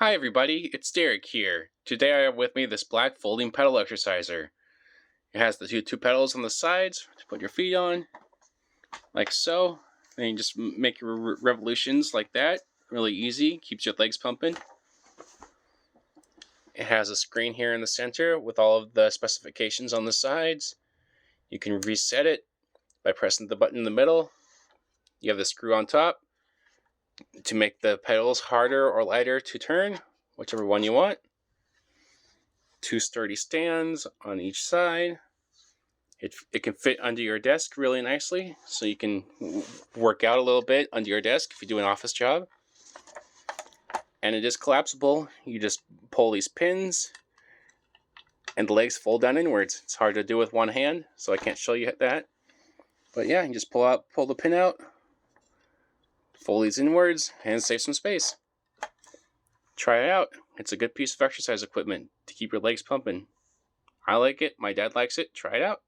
Hi everybody, it's Derek here. Today I have with me this black folding pedal exerciser. It has the two pedals on the sides to put your feet on, like so. Then you just make your revolutions like that. Really easy, keeps your legs pumping. It has a screen here in the center with all of the specifications on the sides. You can reset it by pressing the button in the middle. You have the screw on top to make the pedals harder or lighter to turn, whichever one you want. Two sturdy stands on each side. It can fit under your desk really nicely, so you can work out a little bit under your desk if you do an office job. And it is collapsible. You just pull these pins, and the legs fold down inwards. It's hard to do with one hand, so I can't show you that. But yeah, you just pull the pin out, fold these inwards, and save some space. Try it out. It's a good piece of exercise equipment to keep your legs pumping. I like it. My dad likes it. Try it out.